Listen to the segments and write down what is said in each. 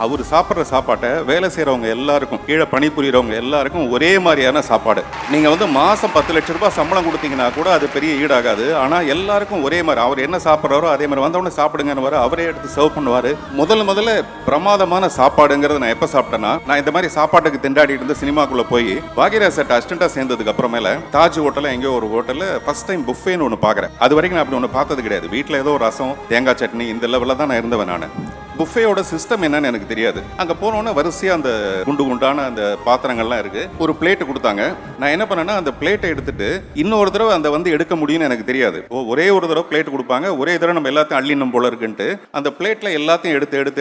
அவர் சாப்பிட்ற சாப்பாட்டை வேலை செய்கிறவங்க எல்லாருக்கும், கீழே பணிபுரியறவங்க எல்லாருக்கும் ஒரே மாதிரியான சாப்பாடு. நீங்கள் வந்து மாதம் 10 லட்ச ரூபாய் சம்பளம் கொடுத்தீங்கன்னா கூட அது பெரிய ஈடாகாது. ஆனால் எல்லாருக்கும் ஒரே மாதிரி, அவர் என்ன சாப்பிட்றாரோ அதே மாதிரி வந்தவொடனே சாப்பிடுங்கன்னு அவரே எடுத்து சர்வ் பண்ணுவார். முதல்ல பிரமாதமான சாப்பாடுங்கிறது நான் எப்போ சாப்பிட்டேன்னா, நான் இந்த மாதிரி சாப்பாட்டுக்கு திண்டாடிட்டு இருந்து சினிமாக்குள்ளே போய் பாக்யராஜ் செட் அசிஸ்டண்டாக சேர்ந்ததுக்கு அப்புறமேல தாஜ் ஹோட்டலில் எங்கேயோ ஒரு ஹோட்டலில் ஃபர்ஸ்ட் டைம் புஃபேன்னு ஒன்று பார்க்குறேன். அது வரைக்கும் நான் அப்படி ஒன்று பார்த்தது கிடையாது. வீட்டில் ஏதோ ரசம், தேங்காய் சட்னி இந்த லெவலில் தான் நான் இருந்தவன். நான் புஃபேயோட சிஸ்டம் என்னன்னு எனக்கு தெரியாது. அங்கே போனோன்னே வரிசையாக அந்த குண்டு குண்டான அந்த பாத்திரங்கள்லாம் இருக்கு. ஒரு பிளேட் கொடுத்தாங்க. நான் என்ன பண்ணேன்னா, அந்த பிளேட்டை எடுத்துட்டு இன்னொரு தடவை அந்த வந்து எடுக்க முடியும்னு எனக்கு தெரியாது. ஒரே ஒரு தடவை பிளேட் கொடுப்பாங்க. ஒரே தடவை நம்ம எல்லாத்தையும் அள்ளினும் போல இருக்குன்ட்டு அந்த பிளேட்ல எல்லாத்தையும்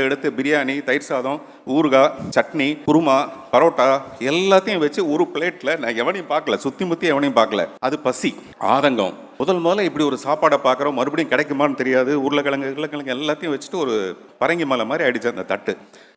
எடுத்து பிரியாணி, தயிர் சாதம், ஊறுகாய், சட்னி, குருமா, பரோட்டா எல்லாத்தையும் வச்சு ஒரு பிளேட்ல நான் எவனையும் பார்க்கல, சுத்தி முத்தி எவனையும் பார்க்கல. அது பசி, ஆதங்கம். முதல்ல இப்படி ஒரு சாப்பாடை பார்க்குறோம், மறுபடியும் கிடைக்குமான்னு தெரியாது. உருளைக்கிழங்கு எல்லாத்தையும் வச்சுட்டு ஒரு பரங்கி மலை மாதிரி ஆயிடுச்சு அந்த தட்டு.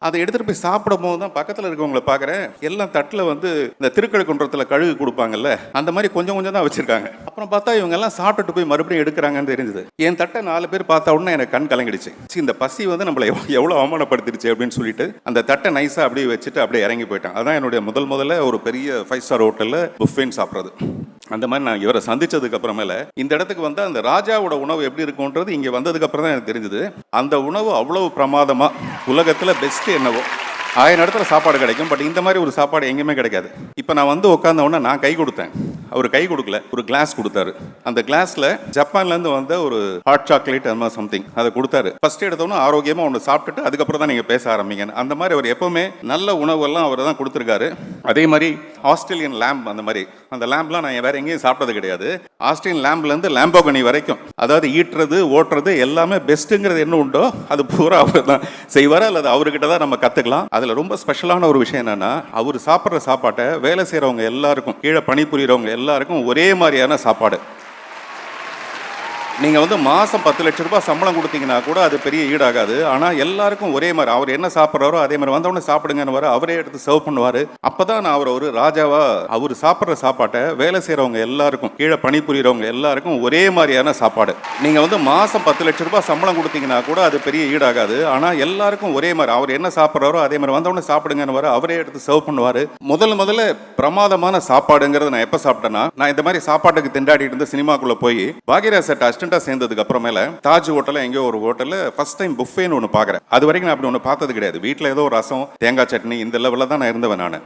அதை எடுத்துகிட்டு போய் சாப்பிடும் போது தான் பக்கத்தில் இருக்கவங்களை பார்க்குறேன். எல்லாம் தட்டில் வந்து இந்த திருக்கழுக்குன்றத்தில் கழுகு கொடுப்பாங்கல்ல, அந்த மாதிரி கொஞ்சம் கொஞ்சம் தான் வச்சுருக்காங்க. அப்புறம் பார்த்தா இவங்க எல்லாம் சாப்பிட்டுட்டு போய் மறுபடியும் எடுக்கிறாங்கன்னு தெரிஞ்சுது. என் தட்டை 4 பேர் பார்த்தா உடனே எனக்கு கண் கலங்கிடுச்சு. இந்த பசி வந்து நம்மளை எவ்வளோ அவமானப்படுத்திடுச்சு அப்படின்னு சொல்லிட்டு அந்த தட்டை நைஸாக அப்படியே வச்சுட்டு அப்படியே இறங்கி போயிட்டேன். அதான் என்னுடைய முதல்ல ஒரு பெரிய 5 ஸ்டார் ஹோட்டலில் புஃபேன்னு சாப்பிட்றது. அந்த மாதிரி நான் இவரை சந்திச்சதுக்கு அப்புறமேல இந்த இடத்துக்கு வந்து அந்த ராஜாவோட உணவு எப்படி இருக்கும்ன்றது இங்கே வந்ததுக்கு அப்புறம் தான் எனக்கு தெரிஞ்சுது. அந்த உணவு அவ்வளவு பிரமாதமா, உலகத்தில் பெஸ்ட் என்னவோ 1000 இடத்துல சாப்பாடு கிடைக்கும். பட் இந்த மாதிரி ஒரு சாப்பாடு எங்கேயுமே கிடைக்காது. இப்போ நான் வந்து உட்காந்த உடனே நான் கை கொடுத்தேன். அவர் கை கொடுக்கல, ஒரு கிளாஸ் கொடுத்தாரு. அந்த கிளாஸ்ல ஜப்பான்லேருந்து வந்த ஒரு ஹாட் சாக்லேட் அந்த மாதிரி சம்திங் அதை கொடுத்தாரு. ஃபர்ஸ்ட் எடுத்தோன்னே ஆரோக்கியமாக ஒன்று சாப்பிட்டுட்டு அதுக்கப்புறம் தான் நீங்கள் பேச ஆரம்பிங்க. அந்த மாதிரி அவர் எப்பவுமே நல்ல உணவெல்லாம் அவர் தான் கொடுத்துருக்காரு. அதே மாதிரி ஆஸ்திரேலியன் லேம்ப், அந்த மாதிரி அந்த லேம்ப்லாம் நான் வேற எங்கேயும் சாப்பிட்டது கிடையாது. ஆஸ்திரேலியன் லேம்ப்லேருந்து லேம்போகனி வரைக்கும், அதாவது ஈட்டுறது ஓட்டுறது எல்லாமே பெஸ்ட்டுங்கிறது என்ன உண்டோ அது பூரா அவர் தான் செய்வார், அல்லது அவர்கிட்ட தான் நம்ம கற்றுக்கலாம். அதில் ரொம்ப ஸ்பெஷலான ஒரு விஷயம் என்னன்னா, அவர் சாப்பிட்ற சாப்பாட்டை வேலை செய்கிறவங்க எல்லாருக்கும், கீழே பணிபுரியறவங்க எல்லாருக்கும் ஒரே மாதிரியான சாப்பாடு. நீங்கள் வந்து மாதம் 10 லட்ச ரூபாய் சம்பளம் கொடுத்தீங்கன்னா கூட அது பெரிய ஈடாகாது. ஆனால் எல்லாருக்கும் ஒரே மாதிரி, அவர் என்ன சாப்பிட்றாரோ அதே மாதிரி வந்தவொடனே சாப்பிடுங்கன்னு அவரே எடுத்து சர்வ் பண்ணுவார். அப்போ தான் நான் அவர் ஒரு ராஜாவா, அவர் சாப்பிட்ற சாப்பாட்டை வேலை செய்கிறவங்க எல்லாருக்கும், கீழே பணிபுரியறவங்க எல்லாருக்கும் ஒரே மாதிரியான சாப்பாடு. நீங்கள் வந்து மாதம் 10 லட்ச ரூபாய் சம்பளம் கொடுத்தீங்கன்னா கூட அது பெரிய ஈடாகாது. ஆனால் எல்லாருக்கும் ஒரே மாதிரி, அவர் என்ன சாப்பிட்றாரோ அதே மாதிரி வந்தவொடனே சாப்பிடுங்கன்னு அவரே எடுத்து சர்வ் பண்ணுவார். முதல்ல பிரமாதமான சாப்பாடுங்கிறது நான் எப்போ சாப்பிட்டேன்னா, நான் இந்த மாதிரி சாப்பாட்டுக்கு திண்டாடிட்டு இருந்து சினிமாக்குள்ளே போய் பாக்யராஜ் செட் அசிஸ்டண்டாக சேர்ந்ததுக்கு அப்புறமேல தாஜ் ஹோட்டலில் எங்கேயோ ஒரு ஹோட்டலில் ஃபர்ஸ்ட் டைம் புஃபேன்னு ஒன்று பார்க்குறேன். அது வரைக்கும் நான் அப்படி ஒன்று பார்த்தது கிடையாது. வீட்டில் ஏதோ ரசம், தேங்காய் சட்னி இந்த லெவலில் தான் நான் இருந்தவன். நான்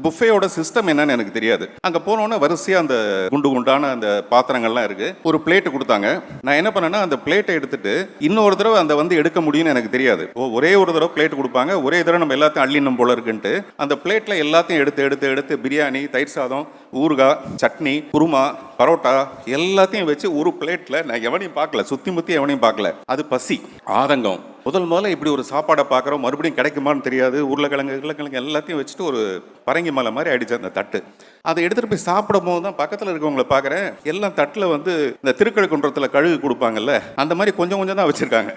புஃபேயோட சிஸ்டம் என்னன்னு எனக்கு தெரியாது. அங்கே போனோன்னே வரிசையாக அந்த குண்டு குண்டான அந்த பாத்திரங்கள்லாம் இருக்கு. ஒரு பிளேட் கொடுத்தாங்க. நான் என்ன பண்ணேன்னா, அந்த பிளேட்டை எடுத்துட்டு இன்னொரு தடவை அந்த வந்து எடுக்க முடியும்னு எனக்கு தெரியாது. ஒரே ஒரு தடவை பிளேட் கொடுப்பாங்க. ஒரே தடவை நம்ம எல்லாத்தையும் அள்ளினும் போல இருக்குன்ட்டு அந்த பிளேட்ல எல்லாத்தையும் எடுத்து பிரியாணி, தயிர் சாதம், ஊறுகாய், சட்னி, குருமா, பரோட்டா எல்லாத்தையும் வச்சு ஒரு பிளேட்ல நான் எவனையும் பார்க்கல, சுத்தி முத்தி எவனையும் பார்க்கல. அது பசி, ஆதங்கம். முதல்ல இப்படி ஒரு சாப்பாடை பார்க்குறோம், மறுபடியும் கிடைக்குமான்னு தெரியாது. உருளைக்கிழங்கு எல்லாத்தையும் வச்சுட்டு ஒரு பரங்கி மலை மாதிரி ஆயிடுச்சு அந்த தட்டு. அதை எடுத்துகிட்டு போய் சாப்பிடும் போது தான் பக்கத்தில் இருக்கவங்களை பார்க்குறேன். எல்லாம் தட்டில் வந்து இந்த திருக்கழுக்குன்றத்தில் கழுகு கொடுப்பாங்கல்ல, அந்த மாதிரி கொஞ்சம் கொஞ்சம் தான் வச்சுருக்காங்க.